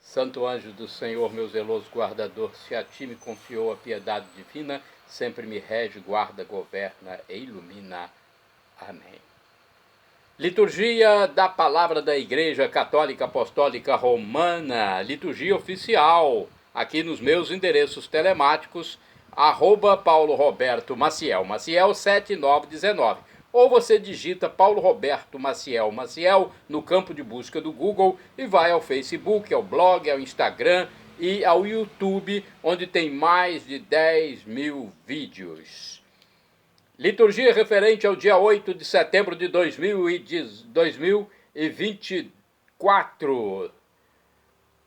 Santo anjo do Senhor, meu zeloso guardador, se a ti me confiou a piedade divina, sempre me rege, guarda, governa e ilumina. Amém. Liturgia da Palavra da Igreja Católica Apostólica Romana, liturgia oficial, aqui nos meus endereços telemáticos, @Paulo Roberto Maciel, Maciel 7919. Ou você digita Paulo Roberto Maciel no campo de busca do Google e vai ao Facebook, ao blog, ao Instagram e ao YouTube, onde tem mais de 10.000 vídeos. Liturgia referente ao dia 8 de setembro de 2024.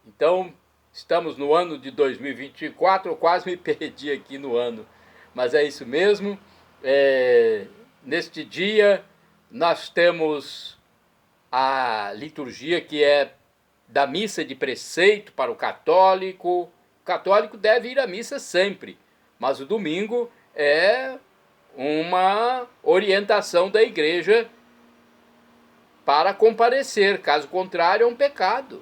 Então, estamos no ano de 2024, eu quase me perdi aqui no ano, mas é isso mesmo. Neste dia, nós temos a liturgia que é da missa de preceito para o católico. O católico deve ir à missa sempre, mas o domingo é uma orientação da igreja para comparecer, caso contrário é um pecado.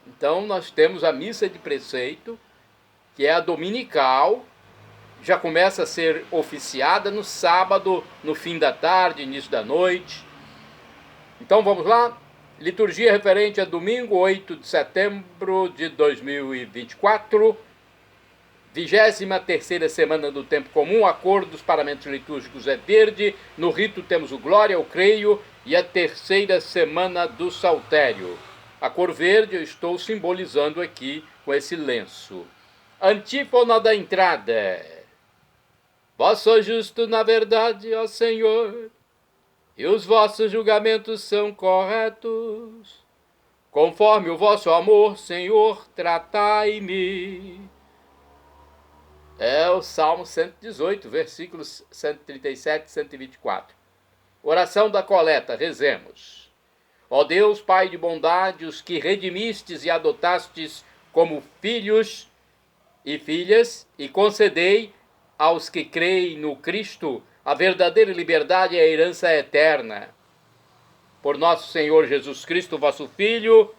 Então nós temos a missa de preceito, que é a dominical, já começa a ser oficiada no sábado, no fim da tarde, início da noite. Então vamos lá, liturgia referente a domingo, 8 de setembro de 2024, 23ª semana do tempo comum. A cor dos paramentos litúrgicos é verde, no rito temos o glória, o creio e a terceira semana do saltério. A cor verde eu estou simbolizando aqui com esse lenço. Antífona da entrada. Vós sois justo na verdade, ó Senhor, e os vossos julgamentos são corretos. Conforme o vosso amor, Senhor, tratai-me. É o Salmo 118, versículos 137 e 124. Oração da coleta, rezemos. Ó Deus, Pai de bondade, os que redimistes e adotastes como filhos e filhas, e concedei aos que creem no Cristo a verdadeira liberdade e a herança eterna. Por nosso Senhor Jesus Cristo, vosso Filho,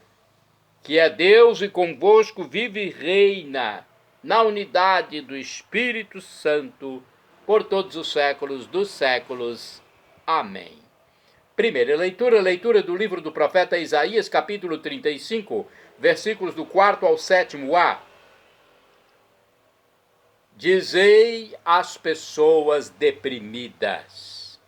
que é Deus e convosco vive e reina na unidade do Espírito Santo, por todos os séculos dos séculos. Amém. Primeira leitura, leitura do livro do profeta Isaías, capítulo 35, versículos do 4 ao 7a. Dizei às pessoas deprimidas: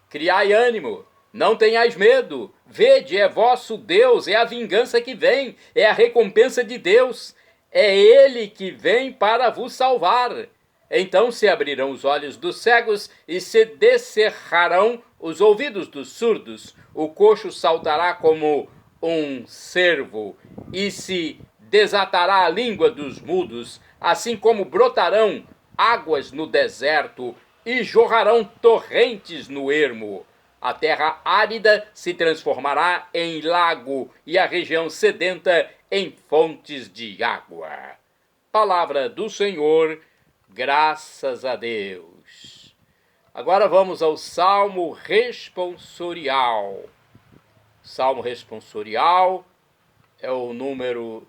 criai ânimo, não tenhais medo, vede, é vosso Deus, é a vingança que vem, é a recompensa de Deus, é Ele que vem para vos salvar. Então se abrirão os olhos dos cegos e se descerrarão os ouvidos dos surdos, o coxo saltará como um cervo e se desatará a língua dos mudos, assim como brotarão águas no deserto e jorrarão torrentes no ermo. A terra árida se transformará em lago e a região sedenta em fontes de água. Palavra do Senhor, graças a Deus. Agora vamos ao Salmo responsorial. Salmo responsorial é o número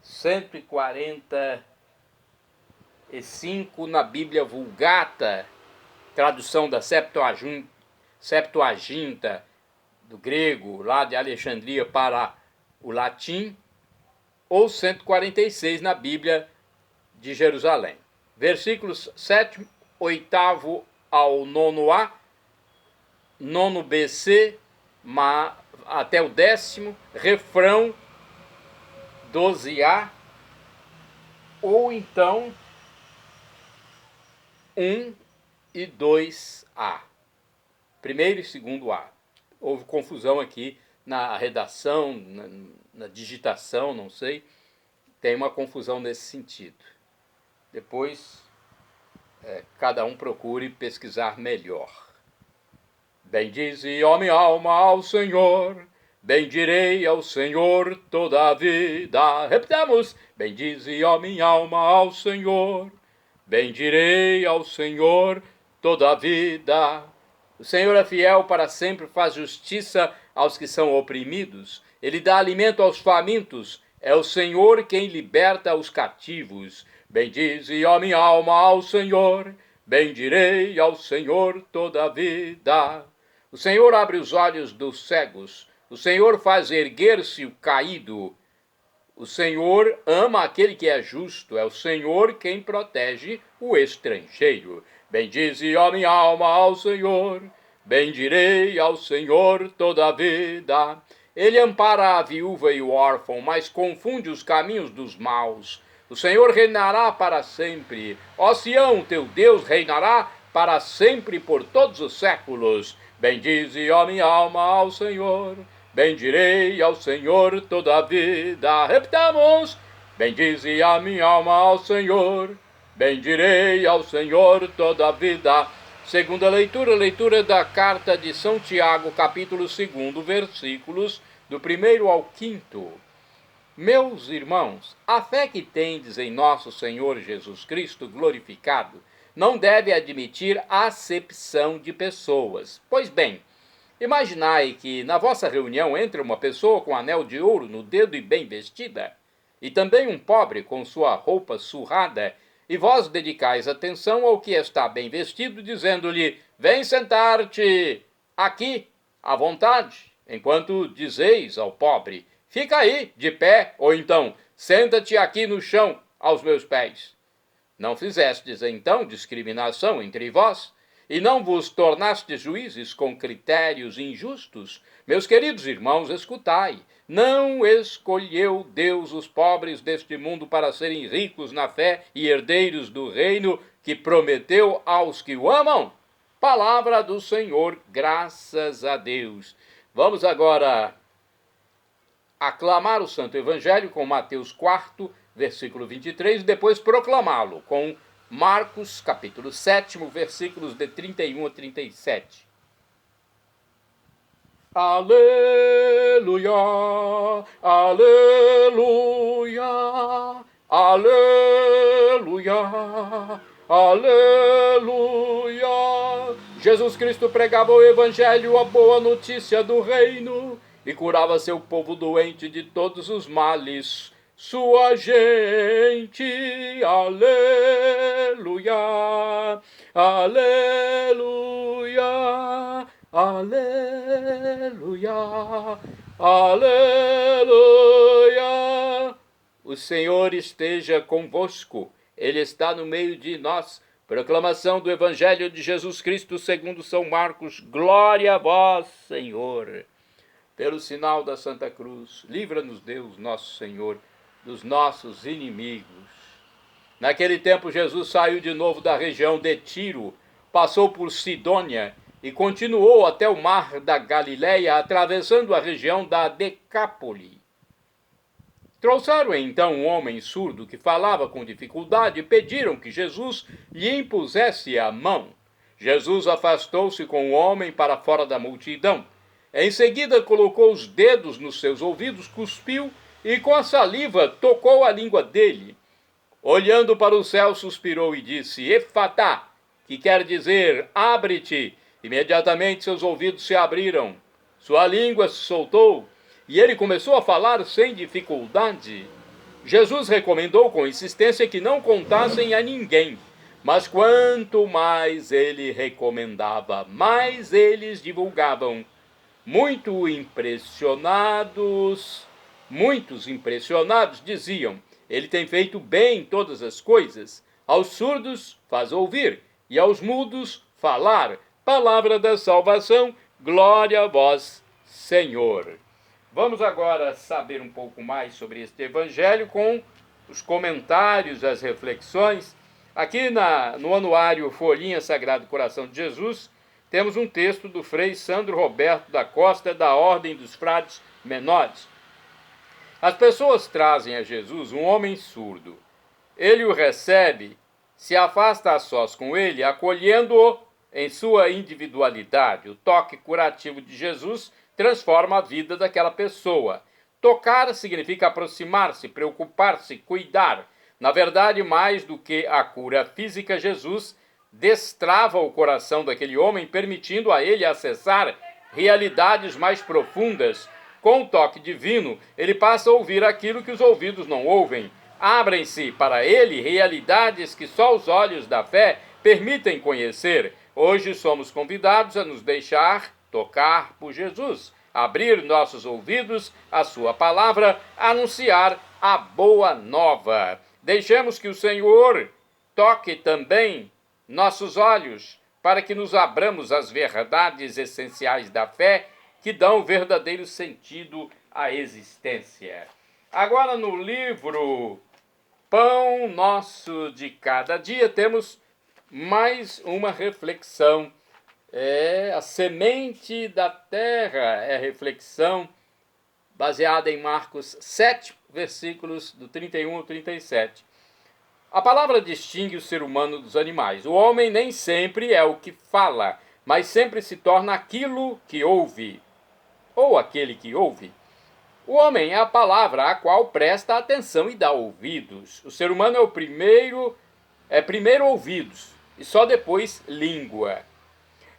145 na Bíblia Vulgata, tradução da Septuaginta do grego, lá de Alexandria para o latim, ou 146 na Bíblia de Jerusalém. Versículos 7, 8 ao 9a, 9bc, até o 10º, refrão 12a, ou então 1 e 2a. Primeiro e segundo A. Houve confusão aqui na redação, na digitação, não sei. Tem uma confusão nesse sentido. Depois, cada um procure pesquisar melhor. Bendize, ó minha alma, ao Senhor. Bendirei ao Senhor toda a vida. Repetamos. Bendize, ó minha alma, ao Senhor. Bendirei ao Senhor toda a vida. O Senhor é fiel para sempre, faz justiça aos que são oprimidos Ele dá alimento aos famintos. É o Senhor quem liberta os cativos. Bendize, ó minha alma, ao Senhor. Bendirei ao Senhor toda a vida. O Senhor abre os olhos dos cegos. O Senhor faz erguer-se o caído. O Senhor ama aquele que é justo. É o Senhor quem protege o estrangeiro. Bendize, ó minha alma, ao Senhor. Bendirei ao Senhor toda a vida. Ele ampara a viúva e o órfão, mas confunde os caminhos dos maus. O Senhor reinará para sempre. Ó Sião, teu Deus reinará para sempre por todos os séculos. Bendize, ó minha alma, ao Senhor. Bendirei ao Senhor toda a vida. Repitamos. Bendize a minha alma ao Senhor. Bendirei ao Senhor toda a vida. Segunda leitura, leitura da carta de São Tiago, capítulo 2, versículos do 1º ao 5º. Meus irmãos, a fé que tendes em nosso Senhor Jesus Cristo glorificado não deve admitir acepção de pessoas. Pois bem, imaginai que na vossa reunião entre uma pessoa com anel de ouro no dedo e bem vestida, e também um pobre com sua roupa surrada, e vós dedicais atenção ao que está bem vestido, dizendo-lhe: vem sentar-te aqui, à vontade, enquanto dizeis ao pobre: fica aí, de pé, ou então, senta-te aqui no chão, aos meus pés. Não fizestes, então, discriminação entre vós, e não vos tornastes juízes com critérios injustos? Meus queridos irmãos, escutai. Não escolheu Deus os pobres deste mundo para serem ricos na fé e herdeiros do reino que prometeu aos que o amam? Palavra do Senhor, graças a Deus. Vamos agora aclamar o Santo Evangelho com Mateus 4, versículo 23, e depois proclamá-lo com Marcos, capítulo 7, versículos de 31 a 37. Aleluia, aleluia, aleluia, aleluia. Jesus Cristo pregava o Evangelho, a boa notícia do reino, e curava seu povo doente de todos os males. Sua gente, aleluia, aleluia, aleluia, aleluia. O Senhor esteja convosco, Ele está no meio de nós. Proclamação do Evangelho de Jesus Cristo segundo São Marcos. Glória a vós, Senhor. Pelo sinal da Santa Cruz, livra-nos Deus, nosso Senhor, dos nossos inimigos. Naquele tempo, Jesus saiu de novo da região de Tiro, passou por Sidônia e continuou até o mar da Galileia, atravessando a região da Decápole. Trouxeram então um homem surdo que falava com dificuldade e pediram que Jesus lhe impusesse a mão. Jesus afastou-se com o homem para fora da multidão. Em seguida, colocou os dedos nos seus ouvidos, cuspiu e com a saliva tocou a língua dele. Olhando para o céu, suspirou e disse: Efatá, que quer dizer, abre-te. Imediatamente seus ouvidos se abriram, sua língua se soltou e ele começou a falar sem dificuldade. Jesus recomendou com insistência que não contassem a ninguém, mas quanto mais ele recomendava, mais eles divulgavam. Muitos impressionados diziam: ele tem feito bem todas as coisas. Aos surdos faz ouvir e aos mudos falar. Palavra da salvação, glória a vós, Senhor. Vamos agora saber um pouco mais sobre este evangelho com os comentários, as reflexões. Aqui no anuário Folhinha Sagrado Coração de Jesus, temos um texto do Frei Sandro Roberto da Costa, da Ordem dos Frades Menores. As pessoas trazem a Jesus um homem surdo. Ele o recebe, se afasta a sós com ele, acolhendo-o em sua individualidade. O toque curativo de Jesus transforma a vida daquela pessoa. Tocar significa aproximar-se, preocupar-se, cuidar. Na verdade, mais do que a cura física, Jesus destrava o coração daquele homem, permitindo a ele acessar realidades mais profundas. Com o toque divino, ele passa a ouvir aquilo que os ouvidos não ouvem. Abrem-se para ele realidades que só os olhos da fé permitem conhecer. Hoje somos convidados a nos deixar tocar por Jesus, abrir nossos ouvidos à sua palavra, anunciar a boa nova. Deixemos que o Senhor toque também nossos olhos, para que nos abramos às verdades essenciais da fé, que dão verdadeiro sentido à existência. Agora, no livro Pão Nosso de Cada Dia, temos mais uma reflexão. A semente da terra é reflexão baseada em Marcos 7, versículos do 31 ao 37. A palavra distingue o ser humano dos animais. O homem nem sempre é o que fala, mas sempre se torna aquilo que ouve, ou aquele que ouve. O homem é a palavra a qual presta atenção e dá ouvidos. O ser humano é primeiro ouvidos e só depois língua.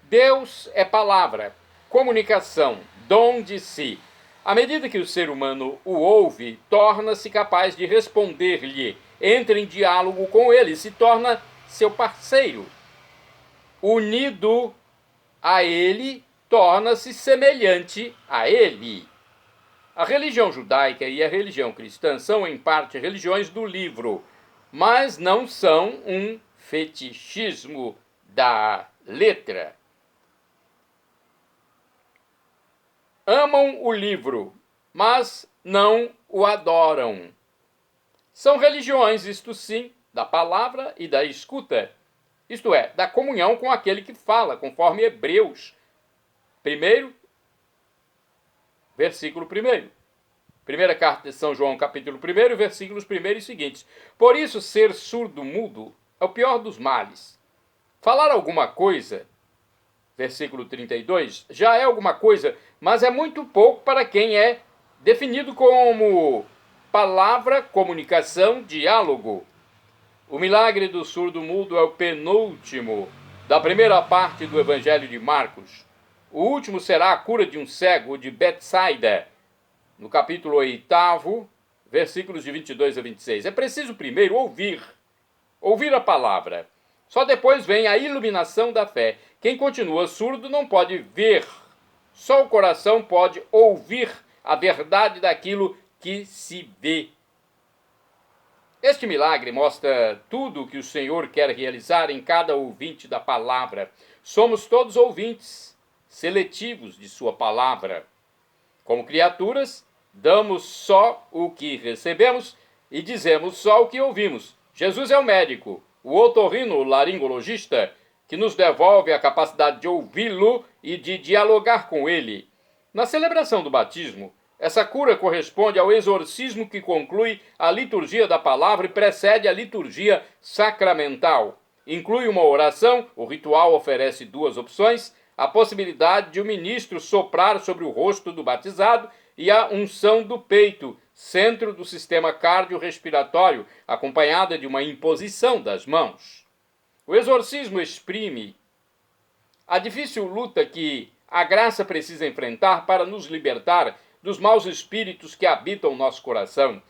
Deus é palavra, comunicação, dom de si. À medida que o ser humano o ouve, torna-se capaz de responder-lhe, entra em diálogo com ele, se torna seu parceiro. Unido a ele, torna-se semelhante a ele. A religião judaica e a religião cristã são, em parte, religiões do livro, mas não são um fetichismo da letra. Amam o livro, mas não o adoram. São religiões, isto sim, da palavra e da escuta, isto é, da comunhão com aquele que fala, conforme Hebreus 1, versículo 1. Primeira carta de São João, capítulo 1, versículos 1 e seguintes. Por isso, ser surdo-mudo é o pior dos males. Falar alguma coisa, versículo 32, já é alguma coisa, mas é muito pouco para quem é definido como palavra, comunicação, diálogo. O milagre do surdo-mudo é o penúltimo da primeira parte do Evangelho de Marcos. O último será a cura de um cego de Betsaida, no capítulo 8, versículos de 22 a 26. É preciso primeiro ouvir a palavra. Só depois vem a iluminação da fé. Quem continua surdo não pode ver. Só o coração pode ouvir a verdade daquilo que se vê. Este milagre mostra tudo o que o Senhor quer realizar em cada ouvinte da palavra. Somos todos ouvintes, seletivos de sua palavra. Como criaturas, damos só o que recebemos e dizemos só o que ouvimos. Jesus é o médico, o otorrinolaringologista, que nos devolve a capacidade de ouvi-lo e de dialogar com ele. Na celebração do batismo, essa cura corresponde ao exorcismo que conclui a liturgia da palavra e precede a liturgia sacramental. Inclui uma oração, o ritual oferece duas opções: a possibilidade de o ministro soprar sobre o rosto do batizado e a unção do peito, centro do sistema cardiorrespiratório, acompanhada de uma imposição das mãos. O exorcismo exprime a difícil luta que a graça precisa enfrentar para nos libertar dos maus espíritos que habitam nosso coração.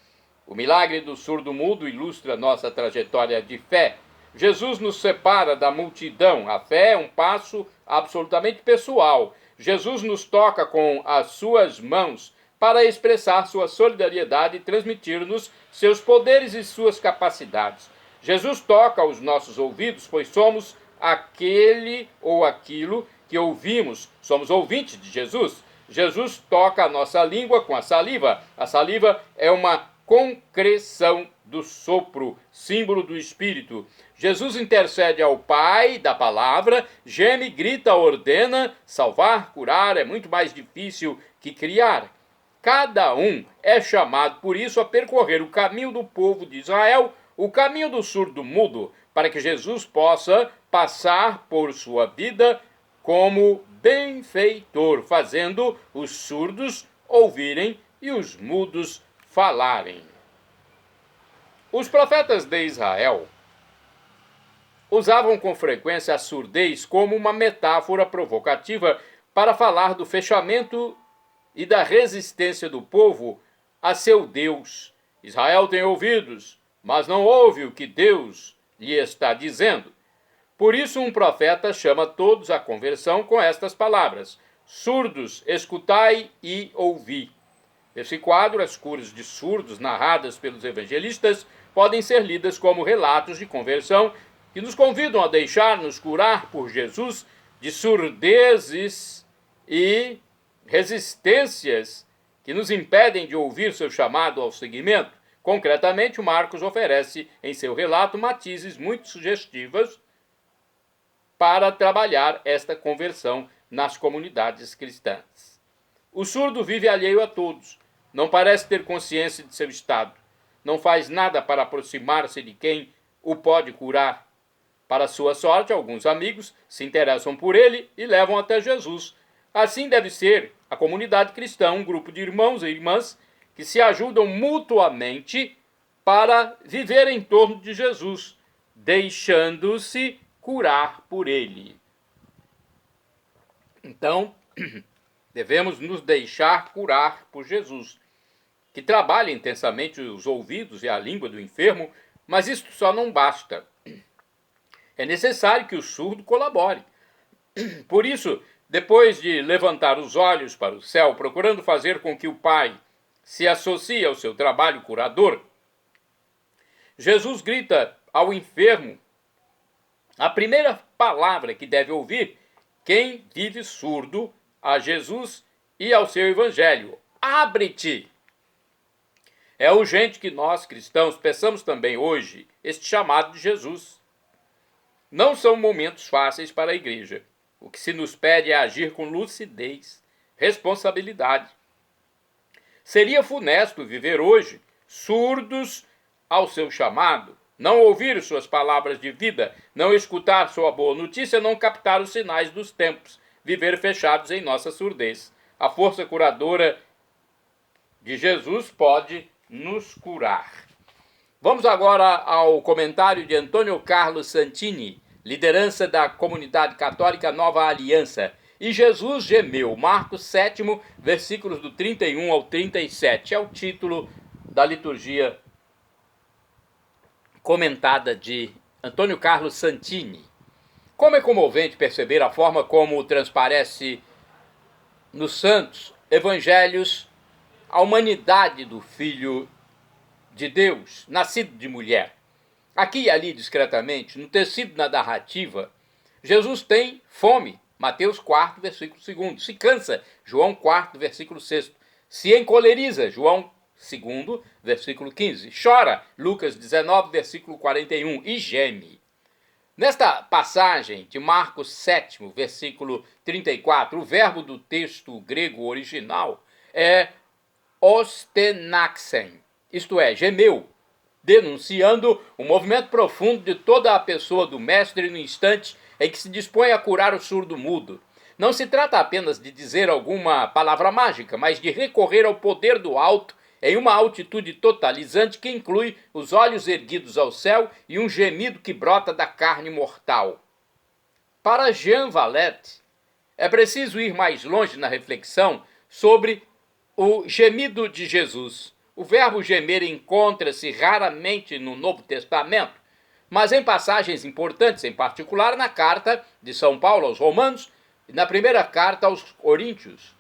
O milagre do surdo-mudo ilustra nossa trajetória de fé. Jesus nos separa da multidão. A fé é um passo absolutamente pessoal. Jesus nos toca com as suas mãos para expressar sua solidariedade e transmitir-nos seus poderes e suas capacidades. Jesus toca os nossos ouvidos, pois somos aquele ou aquilo que ouvimos. Somos ouvintes de Jesus. Jesus toca a nossa língua com a saliva. A saliva é uma concreção do sopro, símbolo do Espírito. Jesus intercede ao Pai da palavra, geme, grita, ordena. Salvar, curar é muito mais difícil que criar. Cada um é chamado, por isso, a percorrer o caminho do povo de Israel, o caminho do surdo-mudo, para que Jesus possa passar por sua vida como benfeitor, fazendo os surdos ouvirem e os mudos falarem. Os profetas de Israel usavam com frequência a surdez como uma metáfora provocativa para falar do fechamento e da resistência do povo a seu Deus. Israel tem ouvidos, mas não ouve o que Deus lhe está dizendo. Por isso um profeta chama todos à conversão com estas palavras: surdos, escutai e ouvi. Nesse quadro, as curas de surdos narradas pelos evangelistas podem ser lidas como relatos de conversão que nos convidam a deixar-nos curar por Jesus de surdezes e resistências que nos impedem de ouvir seu chamado ao seguimento. Concretamente, o Marcos oferece em seu relato matizes muito sugestivas para trabalhar esta conversão nas comunidades cristãs. O surdo vive alheio a todos, não parece ter consciência de seu estado, não faz nada para aproximar-se de quem o pode curar. Para sua sorte, alguns amigos se interessam por ele e levam até Jesus. Assim deve ser a comunidade cristã, um grupo de irmãos e irmãs que se ajudam mutuamente para viver em torno de Jesus, deixando-se curar por ele. Então, devemos nos deixar curar por Jesus, que trabalha intensamente os ouvidos e a língua do enfermo, mas isto só não basta. É necessário que o surdo colabore. Por isso, depois de levantar os olhos para o céu, procurando fazer com que o Pai se associe ao seu trabalho curador, Jesus grita ao enfermo a primeira palavra que deve ouvir quem vive surdo a Jesus e ao seu evangelho: abre-te! É urgente que nós, cristãos, peçamos também hoje este chamado de Jesus. Não são momentos fáceis para a igreja. O que se nos pede é agir com lucidez, responsabilidade. Seria funesto viver hoje surdos ao seu chamado, não ouvir suas palavras de vida, não escutar sua boa notícia, não captar os sinais dos tempos, viver fechados em nossa surdez. A força curadora de Jesus pode nos curar. Vamos agora ao comentário de Antônio Carlos Santini, liderança da comunidade católica Nova Aliança. E Jesus gemeu, Marcos 7, versículos do 31 ao 37. É o título da liturgia comentada de Antônio Carlos Santini. Como é comovente perceber a forma como transparece nos santos evangelhos a humanidade do Filho de Deus, nascido de mulher. Aqui e ali, discretamente, no tecido da narrativa, Jesus tem fome, Mateus 4, versículo 2. Se cansa, João 4, versículo 6. Se encoleriza, João 2, versículo 15. Chora, Lucas 19, versículo 41. E geme. Nesta passagem de Marcos 7, versículo 34, o verbo do texto grego original é ostenaxen, isto é, gemeu, denunciando o movimento profundo de toda a pessoa do mestre no instante em que se dispõe a curar o surdo mudo. Não se trata apenas de dizer alguma palavra mágica, mas de recorrer ao poder do alto em uma altitude totalizante que inclui os olhos erguidos ao céu e um gemido que brota da carne mortal. Para Jean Valette, é preciso ir mais longe na reflexão sobre o gemido de Jesus. O verbo gemer encontra-se raramente no Novo Testamento, mas em passagens importantes, em particular na carta de São Paulo aos Romanos e na primeira carta aos Coríntios,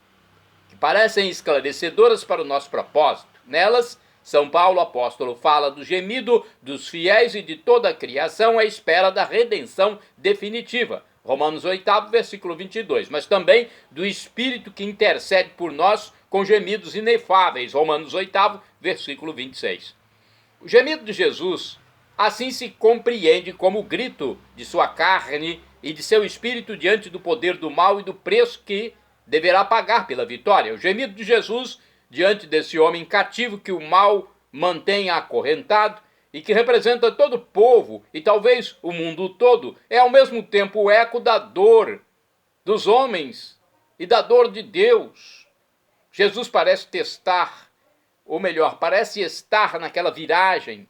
que parecem esclarecedoras para o nosso propósito. Nelas, São Paulo, apóstolo, fala do gemido dos fiéis e de toda a criação à espera da redenção definitiva. Romanos 8, versículo 22, mas também do Espírito que intercede por nós com gemidos inefáveis, Romanos 8, versículo 26. O gemido de Jesus, assim se compreende como o grito de sua carne e de seu espírito diante do poder do mal e do preço que deverá pagar pela vitória. O gemido de Jesus diante desse homem cativo que o mal mantém acorrentado e que representa todo o povo e talvez o mundo todo, é ao mesmo tempo o eco da dor dos homens e da dor de Deus. Jesus parece testar, ou melhor, parece estar naquela viragem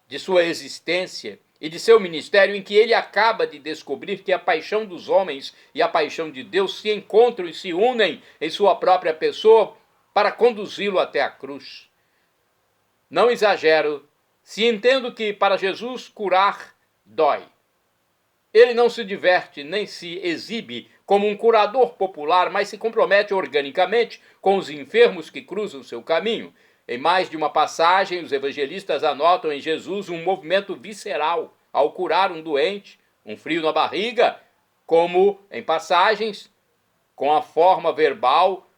de sua existência e de seu ministério, em que ele acaba de descobrir que a paixão dos homens e a paixão de Deus se encontram e se unem em sua própria pessoa para conduzi-lo até a cruz. Não exagero se entendo que para Jesus curar dói. Ele não se diverte nem se exibe como um curador popular, mas se compromete organicamente com os enfermos que cruzam seu caminho. Em mais de uma passagem, os evangelistas anotam em Jesus um movimento visceral ao curar um doente, um frio na barriga, como em passagens com a forma verbal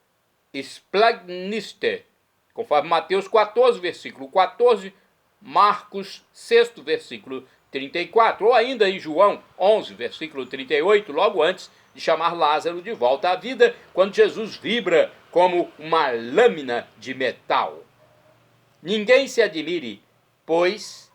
splagniste, conforme Mateus 14, versículo 14, Marcos 6, versículo 34, ou ainda em João 11, versículo 38, logo antes de chamar Lázaro de volta à vida, quando Jesus vibra como uma lâmina de metal. Ninguém se admire, pois,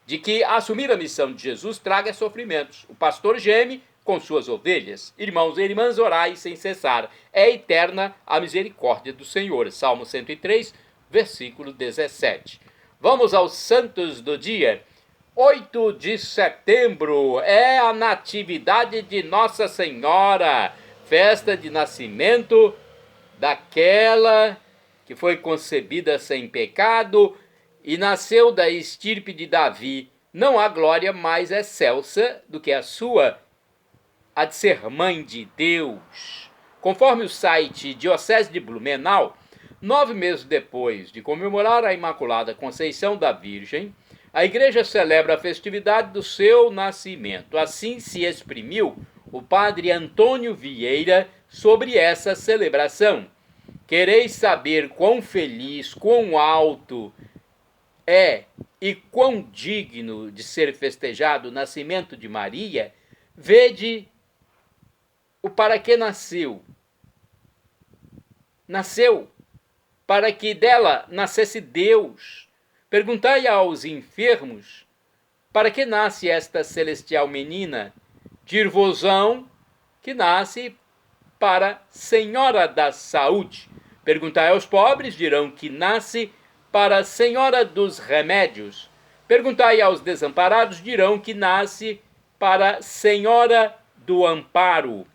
de que assumir a missão de Jesus traga sofrimentos. O pastor geme com suas ovelhas. Irmãos e irmãs, orai sem cessar. É eterna a misericórdia do Senhor. Salmo 103, versículo 17. Vamos aos santos do dia. 8 de setembro é a natividade de Nossa Senhora, festa de nascimento daquela que foi concebida sem pecado e nasceu da estirpe de Davi. Não há glória mais excelsa do que a sua, a de ser mãe de Deus. Conforme o site Diocese de Blumenau, 9 meses depois de comemorar a Imaculada Conceição da Virgem, a Igreja celebra a festividade do seu nascimento. Assim se exprimiu o padre Antônio Vieira sobre essa celebração. Quereis saber quão feliz, quão alto é e quão digno de ser festejado o nascimento de Maria? Vede o para que nasceu. Nasceu para que dela nascesse Deus. Perguntai aos enfermos, para que nasce esta celestial menina? Dir-vos-ão que nasce para Senhora da Saúde. Perguntai aos pobres, dirão que nasce para Senhora dos Remédios. Perguntai aos desamparados, dirão que nasce para Senhora do Amparo.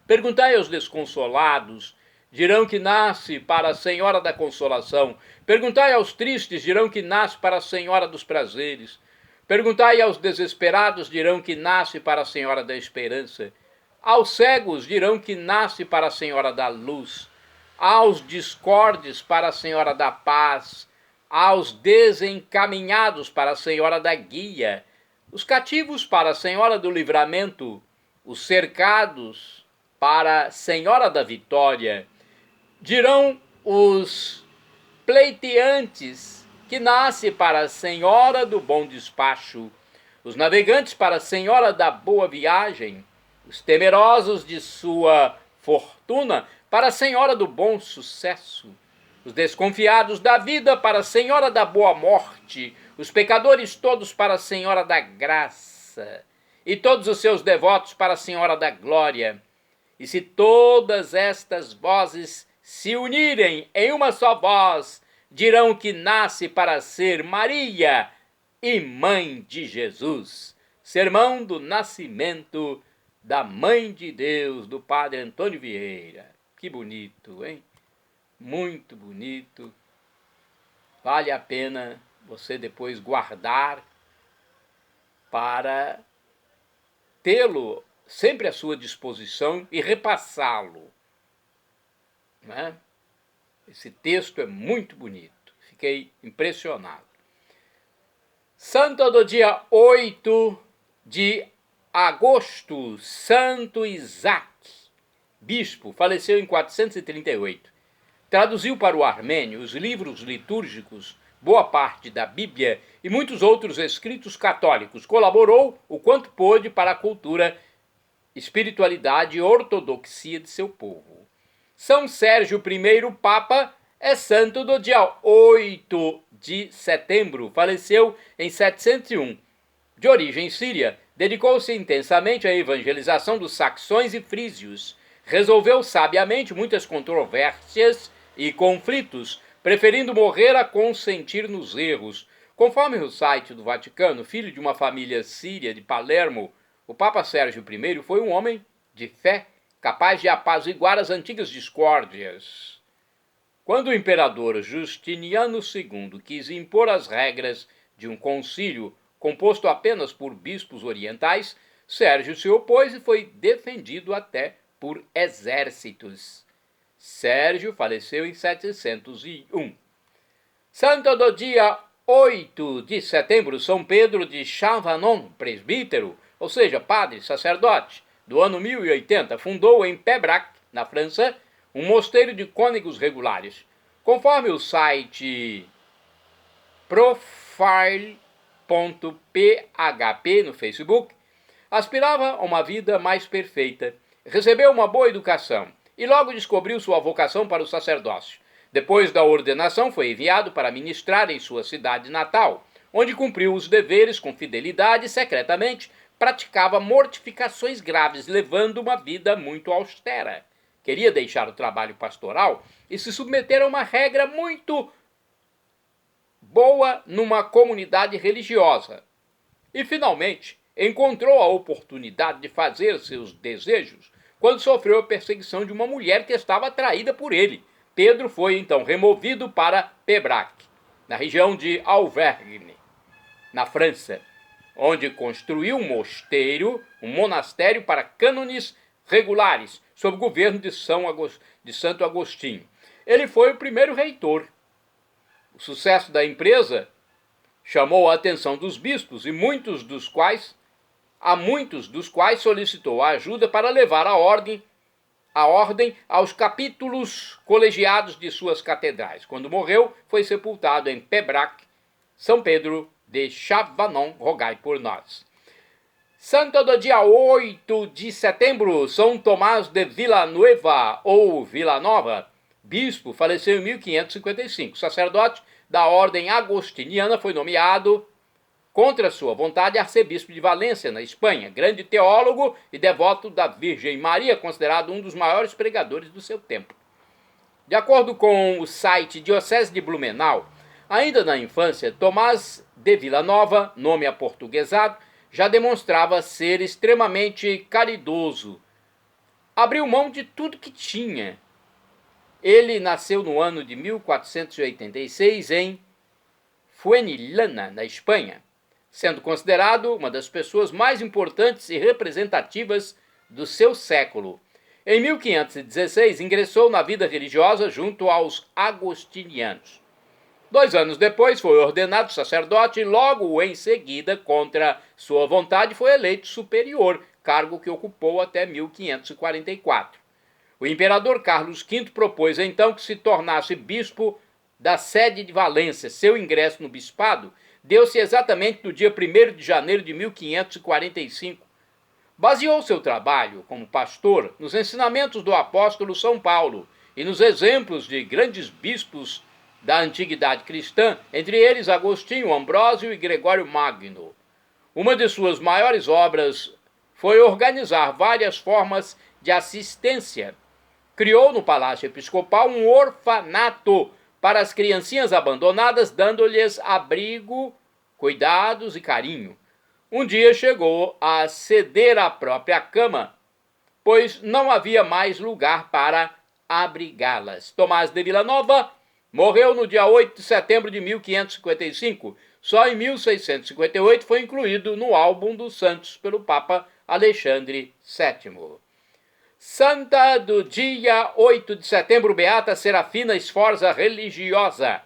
Perguntai aos desconsolados, dirão que nasce para a Senhora da Consolação. Perguntai aos tristes, dirão que nasce para a Senhora dos Prazeres. Perguntai aos desesperados, dirão que nasce para a Senhora da Esperança. Aos cegos, dirão que nasce para a Senhora da Luz. Aos discordes, para a Senhora da Paz. Aos desencaminhados, para a Senhora da Guia. Os cativos, para a Senhora do Livramento. Os cercados, para a Senhora da Vitória. Dirão os pleiteantes que nasce para a Senhora do Bom Despacho, os navegantes para a Senhora da Boa Viagem, os temerosos de sua fortuna para a Senhora do Bom Sucesso, os desconfiados da vida para a Senhora da Boa Morte, os pecadores todos para a Senhora da Graça, e todos os seus devotos para a Senhora da Glória. E se todas estas vozes se unirem em uma só voz, dirão que nasce para ser Maria e Mãe de Jesus. Sermão do nascimento da Mãe de Deus, do padre Antônio Vieira. Que bonito, hein? Muito bonito. Vale a pena você depois guardar para tê-lo sempre à sua disposição e repassá-lo. Né? Esse texto é muito bonito, fiquei impressionado. Santo do dia 8 de agosto, Santo Isaac, bispo, faleceu em 438. Traduziu para o armênio os livros litúrgicos, boa parte da Bíblia e muitos outros escritos católicos. Colaborou o quanto pôde para a cultura, espiritualidade e ortodoxia de seu povo. São Sérgio I, Papa, é santo do dia 8 de setembro, faleceu em 701. De origem síria, dedicou-se intensamente à evangelização dos saxões e frísios. Resolveu sabiamente muitas controvérsias e conflitos, preferindo morrer a consentir nos erros. Conforme o site do Vaticano, filho de uma família síria de Palermo, o Papa Sérgio I foi um homem de fé, capaz de apaziguar as antigas discórdias. Quando o imperador Justiniano II quis impor as regras de um concílio composto apenas por bispos orientais, Sérgio se opôs e foi defendido até por exércitos. Sérgio faleceu em 701. Santo do dia 8 de setembro, São Pedro de Chavanon, presbítero, ou seja, padre, sacerdote, do ano 1080, fundou em Pébrac, na França, um mosteiro de cônegos regulares. Conforme o site profile.php no Facebook, aspirava a uma vida mais perfeita, recebeu uma boa educação e logo descobriu sua vocação para o sacerdócio. Depois da ordenação, foi enviado para ministrar em sua cidade natal, onde cumpriu os deveres com fidelidade e secretamente praticava mortificações graves, levando uma vida muito austera. Queria deixar o trabalho pastoral e se submeter a uma regra muito boa numa comunidade religiosa. E, finalmente, encontrou a oportunidade de fazer seus desejos quando sofreu a perseguição de uma mulher que estava atraída por ele. Pedro foi, então, removido para Pébrac, na região de Auvergne, na França, onde construiu um mosteiro, um monastério para cânones regulares, sob o governo de Santo Agostinho. Ele foi o primeiro reitor. O sucesso da empresa chamou a atenção dos bispos e muitos dos quais solicitou ajuda para levar a ordem aos capítulos colegiados de suas catedrais. Quando morreu, foi sepultado em Pébrac. São Pedro de Chavanon, rogai por nós. Santo do dia 8 de setembro, São Tomás de Villanueva, ou Villanova, bispo, faleceu em 1555. Sacerdote da ordem agostiniana, foi nomeado, contra sua vontade, arcebispo de Valência, na Espanha. Grande teólogo e devoto da Virgem Maria, considerado um dos maiores pregadores do seu tempo. De acordo com o site Diocese de Blumenau, ainda na infância, Tomás de Villanova, nome aportuguesado, já demonstrava ser extremamente caridoso. Abriu mão de tudo que tinha. Ele nasceu no ano de 1486 em Fuenillana, na Espanha, sendo considerado uma das pessoas mais importantes e representativas do seu século. Em 1516, ingressou na vida religiosa junto aos agostinianos. 2 anos depois, foi ordenado sacerdote e logo em seguida, contra sua vontade, foi eleito superior, cargo que ocupou até 1544. O imperador Carlos V propôs então que se tornasse bispo da sede de Valência. Seu ingresso no bispado deu-se exatamente no dia 1º de janeiro de 1545. Baseou seu trabalho como pastor nos ensinamentos do apóstolo São Paulo e nos exemplos de grandes bispos da antiguidade cristã, entre eles Agostinho, Ambrósio e Gregório Magno. Uma de suas maiores obras foi organizar várias formas de assistência. Criou no Palácio Episcopal um orfanato para as criancinhas abandonadas, dando-lhes abrigo, cuidados e carinho. Um dia chegou a ceder a própria cama, pois não havia mais lugar para abrigá-las. Tomás de Villanova morreu no dia 8 de setembro de 1555. Só em 1658 foi incluído no álbum dos santos pelo Papa Alexandre VII. Santa do dia 8 de setembro, Beata Serafina Sforza, religiosa.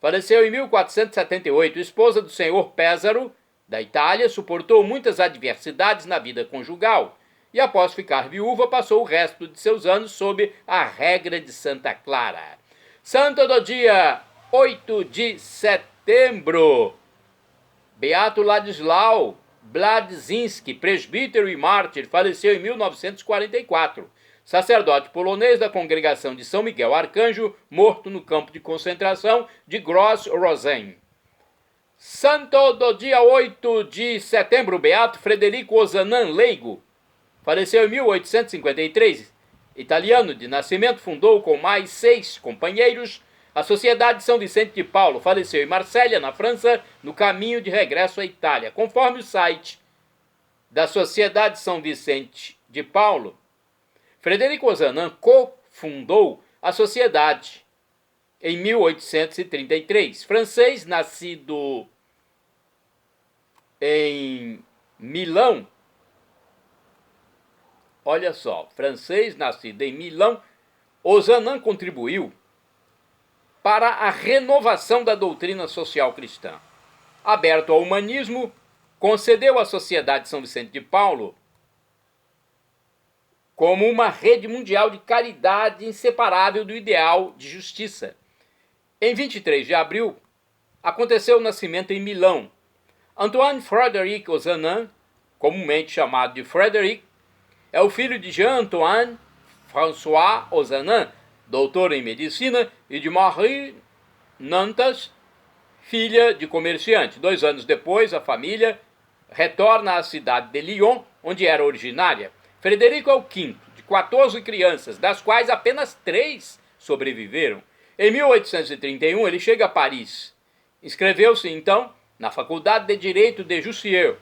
Faleceu em 1478, esposa do senhor Pézaro, da Itália, suportou muitas adversidades na vida conjugal e, após ficar viúva, passou o resto de seus anos sob a regra de Santa Clara. Santa do dia 8 de setembro, Beato Ladislau Bladzinski, presbítero e mártir, faleceu em 1944. Sacerdote polonês da congregação de São Miguel Arcanjo, morto no campo de concentração de Gross-Rosen. Santo do dia 8 de setembro, Beato Frederico Ozanam, leigo, faleceu em 1853. Italiano de nascimento, fundou com mais 6 companheiros A Sociedade de São Vicente de Paulo faleceu em Marsella, na França, no caminho de regresso à Itália. Conforme o site da Sociedade de São Vicente de Paulo, Frederico Ozanam cofundou a sociedade em 1833. Francês, nascido em Milão, olha só, francês nascido em Milão, Ozanam contribuiu para a renovação da doutrina social cristã. Aberto ao humanismo, concedeu à Sociedade de São Vicente de Paulo como uma rede mundial de caridade inseparável do ideal de justiça. Em 23 de abril, aconteceu o nascimento em Milão. Antoine Frédéric Ozanam, comumente chamado de Frédéric, é o filho de Jean-Antoine François Ozanam, doutor em medicina, e de Marie Nantas, filha de comerciante. 2 anos depois, a família retorna à cidade de Lyon, onde era originária. Frederico é o quinto de 14 crianças, das quais apenas 3 sobreviveram. Em 1831, ele chega a Paris. Inscreveu-se, então, na Faculdade de Direito de Jussieu,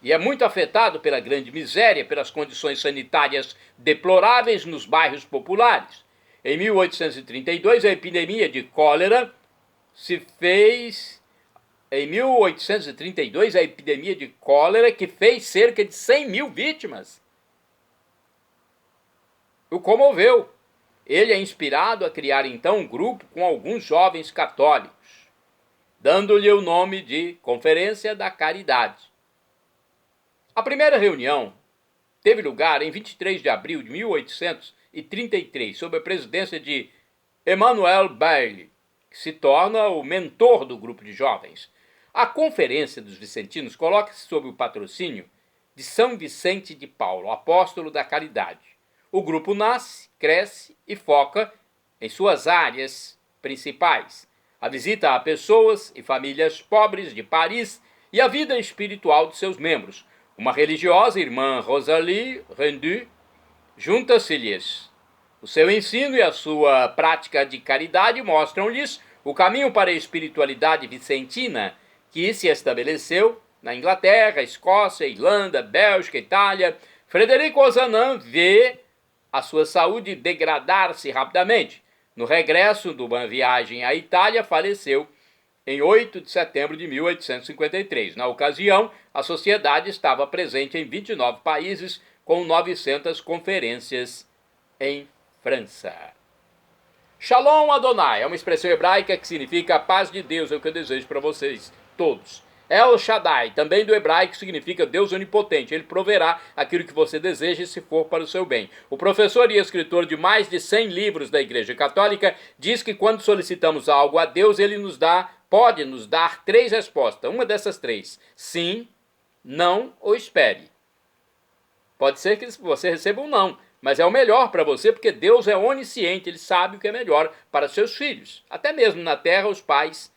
e é muito afetado pela grande miséria, pelas condições sanitárias deploráveis nos bairros populares. Em 1832, a epidemia de cólera se fez... Em 1832, a epidemia de cólera que fez cerca de 100 mil vítimas o comoveu. Ele é inspirado a criar então um grupo com alguns jovens católicos, dando-lhe o nome de Conferência da Caridade. A primeira reunião teve lugar em 23 de abril de 1833, sob a presidência de Emmanuel Bailly, que se torna o mentor do grupo de jovens. A Conferência dos Vicentinos coloca-se sob o patrocínio de São Vicente de Paulo, apóstolo da caridade. O grupo nasce, cresce e foca em suas áreas principais: a visita a pessoas e famílias pobres de Paris e a vida espiritual de seus membros. Uma religiosa, irmã Rosalie Rendu, junta-se-lhes. O seu ensino e a sua prática de caridade mostram-lhes o caminho para a espiritualidade vicentina que se estabeleceu na Inglaterra, Escócia, Irlanda, Bélgica, Itália. Frederico Ozanam vê a sua saúde degradar-se rapidamente. No regresso de uma viagem à Itália, faleceu em 8 de setembro de 1853. Na ocasião, a sociedade estava presente em 29 países, com 900 conferências em França. Shalom Adonai é uma expressão hebraica que significa a paz de Deus, é o que eu desejo para vocês todos. El Shaddai, também do hebraico, significa Deus onipotente. Ele proverá aquilo que você deseja se for para o seu bem. O professor e escritor de mais de 100 livros da Igreja Católica diz que quando solicitamos algo a Deus, ele pode nos dar 3 respostas. Uma dessas 3: sim, não ou espere. Pode ser que você receba um não, mas é o melhor para você, porque Deus é onisciente, ele sabe o que é melhor para seus filhos. Até mesmo na terra, os pais